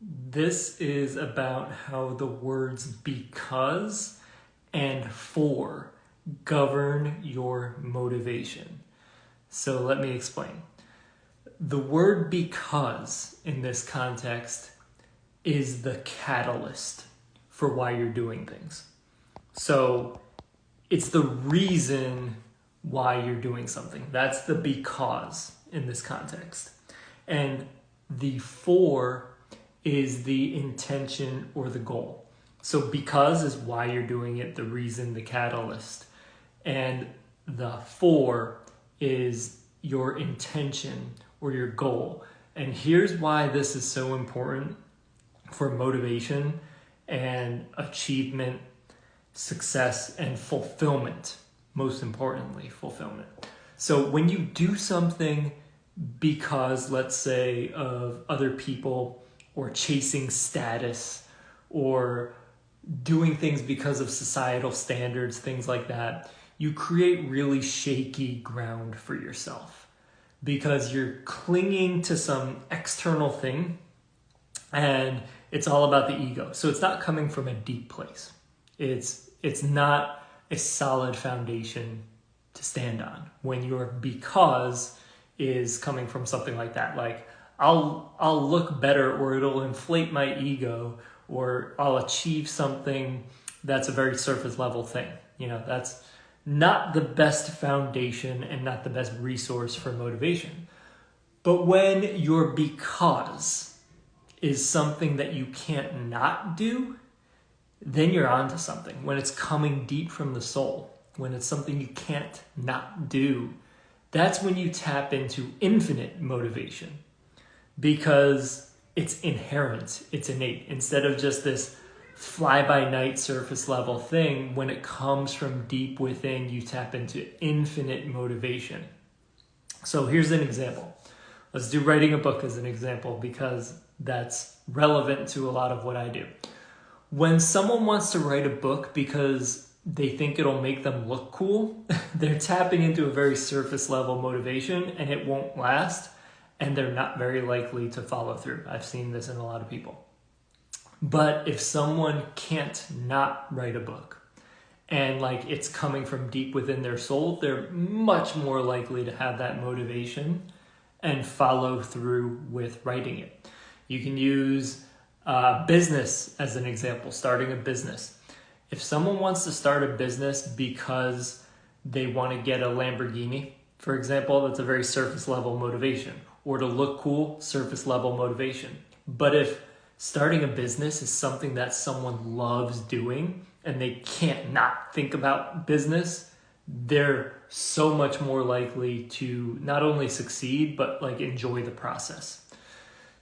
This is about how the words because and for govern your motivation. So let me explain. The word because in this context is the catalyst for why you're doing things. So it's the reason why you're doing something. That's the because in this context. And the for is the intention or the goal. So because is why you're doing it, the reason, the catalyst. And the for is your intention or your goal. And here's why this is so important for motivation and achievement, success, and fulfillment. Most importantly, fulfillment. So when you do something because, let's say, of other people, or chasing status, or doing things because of societal standards, things like that, you create really shaky ground for yourself because you're clinging to some external thing and it's all about the ego. So it's not coming from a deep place. It's not a solid foundation to stand on when your because is coming from something like that. Like, I'll look better, or it'll inflate my ego, or I'll achieve something that's a very surface level thing. That's not the best foundation and not the best resource for motivation. But when your because is something that you can't not do, then you're onto something. When it's coming deep from the soul, when it's something you can't not do, that's when you tap into infinite motivation, because it's inherent, it's innate. Instead of just this fly-by-night surface level thing, when it comes from deep within, you tap into infinite motivation. So here's an example. Let's do writing a book as an example, because that's relevant to a lot of what I do. When someone wants to write a book because they think it'll make them look cool, they're tapping into a very surface level motivation, and it won't last, and they're not very likely to follow through. I've seen this in a lot of people. But if someone can't not write a book, and it's coming from deep within their soul, they're much more likely to have that motivation and follow through with writing it. You can use business as an example, starting a business. If someone wants to start a business because they want to get a Lamborghini, for example, that's a very surface level motivation. Or to look cool, surface level motivation. But if starting a business is something that someone loves doing and they can't not think about business, they're so much more likely to not only succeed, but enjoy the process.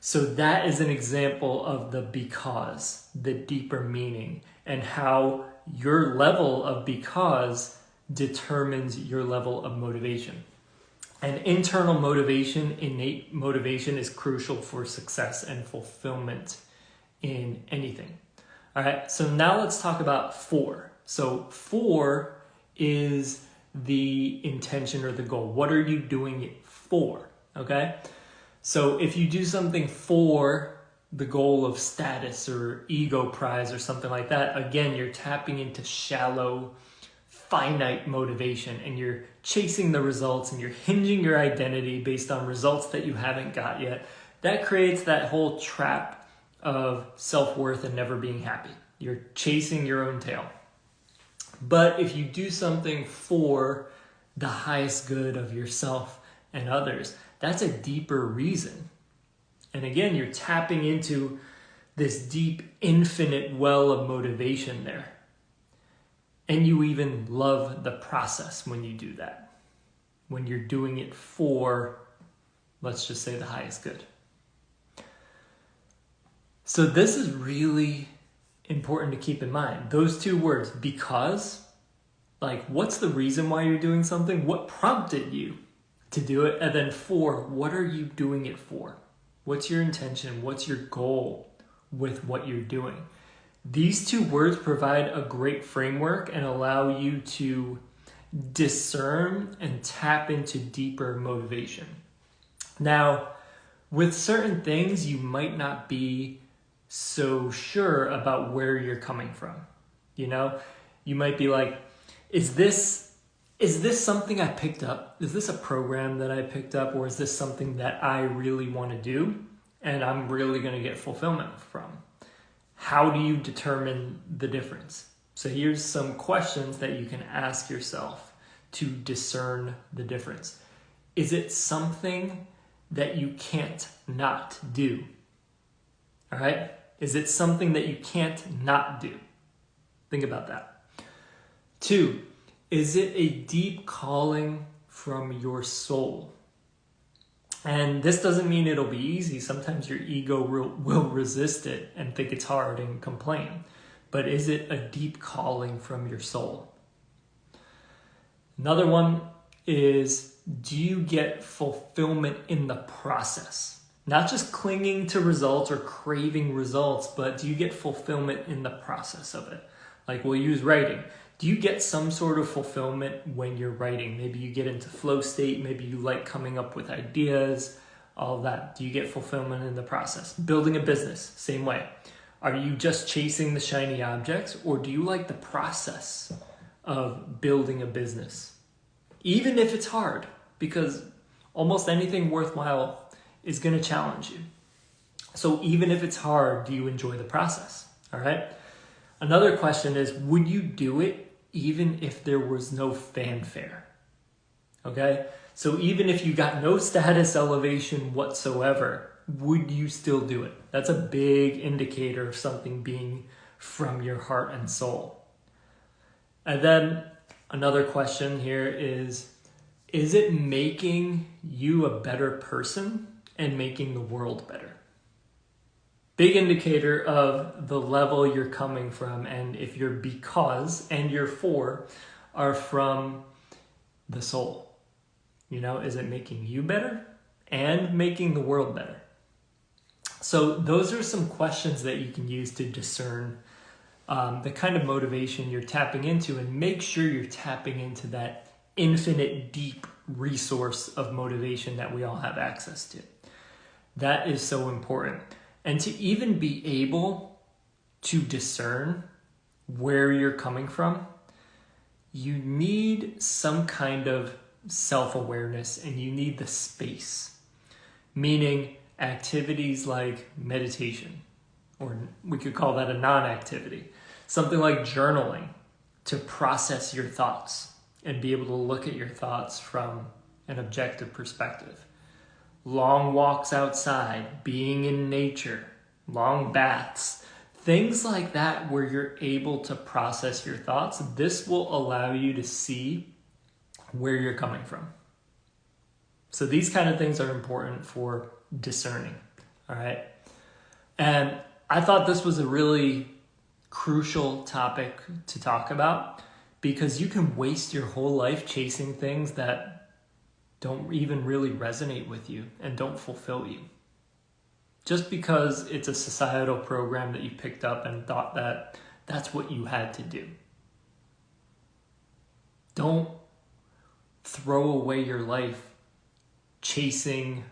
So that is an example of the because, the deeper meaning, and how your level of because determines your level of motivation. And internal motivation, innate motivation, is crucial for success and fulfillment in anything. All right, so now let's talk about for. So for is the intention or the goal. What are you doing it for? Okay, so if you do something for the goal of status or ego prize or something like that, again, you're tapping into shallow, finite motivation, and you're chasing the results and you're hinging your identity based on results that you haven't got yet. That creates that whole trap of self-worth and never being happy. You're chasing your own tail. But if you do something for the highest good of yourself and others, that's a deeper reason. And again, you're tapping into this deep, infinite well of motivation there. And you even love the process when you do that. When you're doing it for, let's just say, the highest good. So this is really important to keep in mind. Those two words, because, what's the reason why you're doing something? What prompted you to do it? And then for, what are you doing it for? What's your intention? What's your goal with what you're doing? These two words provide a great framework and allow you to discern and tap into deeper motivation. Now, with certain things, you might not be so sure about where you're coming from. You know, you might be like, is this something I picked up? Is this a program that I picked up, or is this something that I really want to do and I'm really going to get fulfillment from? How do you determine the difference? So here's some questions that you can ask yourself to discern the difference. Is it something that you can't not do? All right? Is it something that you can't not do? Think about that. 2, is it a deep calling from your soul? And this doesn't mean it'll be easy. Sometimes your ego will resist it and think it's hard and complain. But is it a deep calling from your soul? Another one is, do you get fulfillment in the process? Not just clinging to results or craving results, but do you get fulfillment in the process of it? Like we'll use writing. Do you get some sort of fulfillment when you're writing? Maybe you get into flow state. Maybe you like coming up with ideas, all of that. Do you get fulfillment in the process? Building a business, same way. Are you just chasing the shiny objects, or do you like the process of building a business? Even if it's hard, because almost anything worthwhile is going to challenge you. So even if it's hard, do you enjoy the process? All right. Another question is, would you do it even if there was no fanfare? Okay. So even if you got no status elevation whatsoever, would you still do it? That's a big indicator of something being from your heart and soul. And then another question here is it making you a better person and making the world better? Big indicator of the level you're coming from, and if your because and your for are from the soul. You know, is it making you better and making the world better? So those are some questions that you can use to discern the kind of motivation you're tapping into, and make sure you're tapping into that infinite deep resource of motivation that we all have access to. That is so important. And to even be able to discern where you're coming from, you need some kind of self-awareness, and you need the space. Meaning activities like meditation, or we could call that a non-activity. Something like journaling, to process your thoughts and be able to look at your thoughts from an objective perspective. Long walks outside, being in nature, long baths, things like that where you're able to process your thoughts. This will allow you to see where you're coming from. So these kind of things are important for discerning, all right? And I thought this was a really crucial topic to talk about, because you can waste your whole life chasing things that don't even really resonate with you and don't fulfill you. Just because it's a societal program that you picked up and thought that that's what you had to do. Don't throw away your life chasing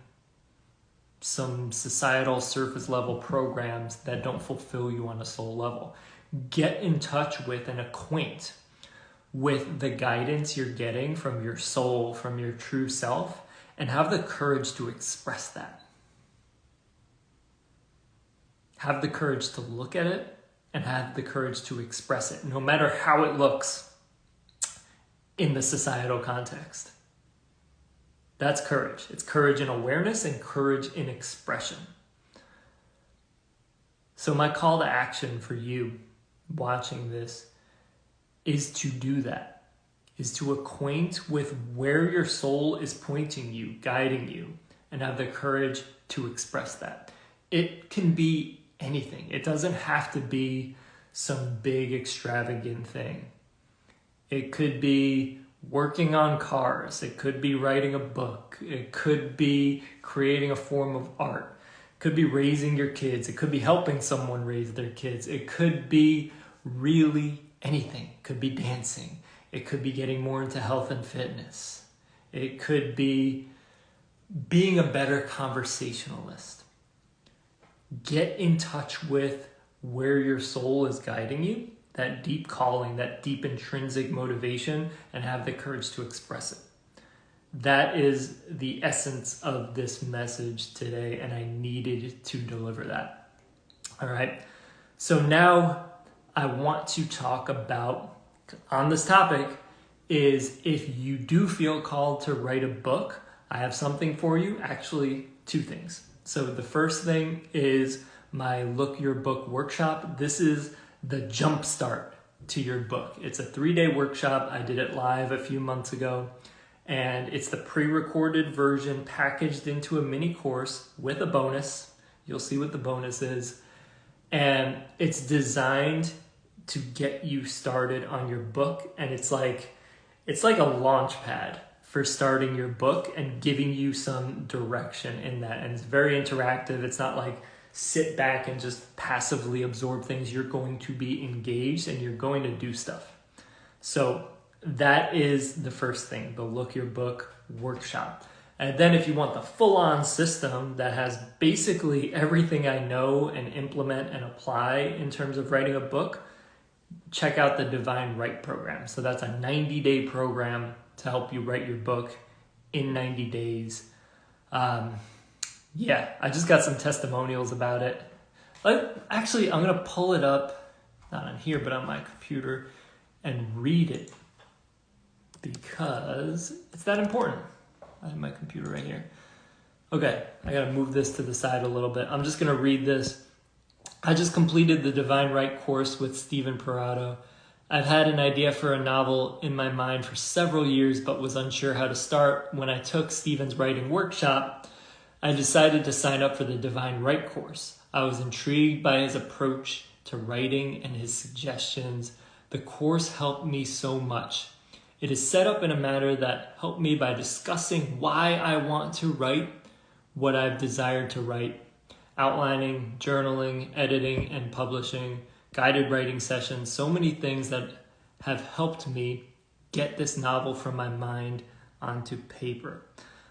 some societal surface level programs that don't fulfill you on a soul level. Get in touch with and acquaint with the guidance you're getting from your soul, from your true self, and have the courage to express that. Have the courage to look at it and have the courage to express it, no matter how it looks in the societal context. That's courage. It's courage in awareness and courage in expression. So my call to action for you watching this is to do that, is to acquaint with where your soul is pointing you, guiding you, and have the courage to express that. It can be anything. It doesn't have to be some big extravagant thing. It could be working on cars. It could be writing a book. It could be creating a form of art. It could be raising your kids. It could be helping someone raise their kids. It could be really anything. It could be dancing. It could be getting more into health and fitness. It could be being a better conversationalist. Get in touch with where your soul is guiding you, that deep calling, that deep intrinsic motivation, and have the courage to express it. That is the essence of this message today, and I needed to deliver that. All right. So now I want to talk about, on this topic, is if you do feel called to write a book, I have something for you. Actually, two things. So the first thing is my Look Your Book workshop. This is the jump start to your book. It's a 3-day workshop. I did it live a few months ago. And it's the pre-recorded version packaged into a mini course with a bonus. You'll see what the bonus is. And it's designed to get you started on your book. And it's like a launch pad for starting your book and giving you some direction in that. And it's very interactive. It's not like sit back and just passively absorb things. You're going to be engaged and you're going to do stuff. So that is the first thing, the Look Your Book workshop. And then if you want the full-on system that has basically everything I know and implement and apply in terms of writing a book, check out the Divine Write program. So that's a 90-day program to help you write your book in 90 days. I just got some testimonials about it. Actually, I'm going to pull it up, not on here, but on my computer and read it because it's that important. I have my computer right here. Okay, I got to move this to the side a little bit. I'm just going to read this. I just completed the Divine Write course with Stephen Parado. I've had an idea for a novel in my mind for several years, but was unsure how to start. When I took Stephen's writing workshop, I decided to sign up for the Divine Write course. I was intrigued by his approach to writing and his suggestions. The course helped me so much. It is set up in a manner that helped me by discussing why I want to write what I've desired to write, outlining, journaling, editing, and publishing, guided writing sessions, so many things that have helped me get this novel from my mind onto paper.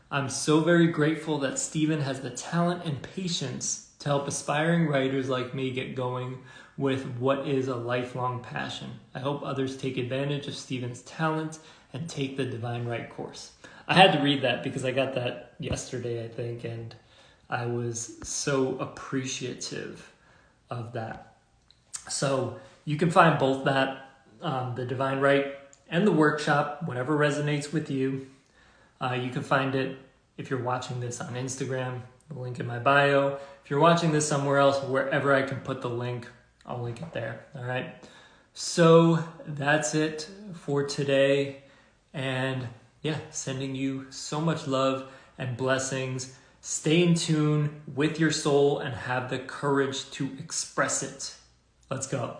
I'm so very grateful that Stephen has the talent and patience to help aspiring writers like me get going with what is a lifelong passion. I hope others take advantage of Stephen's talent and take the Divine Write course. I had to read that because I got that yesterday, I think, and I was so appreciative of that. So you can find both that, the Divine Write and the workshop, whatever resonates with you. You can find it if you're watching this on Instagram, the link in my bio. If you're watching this somewhere else, wherever I can put the link, I'll link it there. All right. So that's it for today. And sending you so much love and blessings. Stay in tune with your soul and have the courage to express it. Let's go.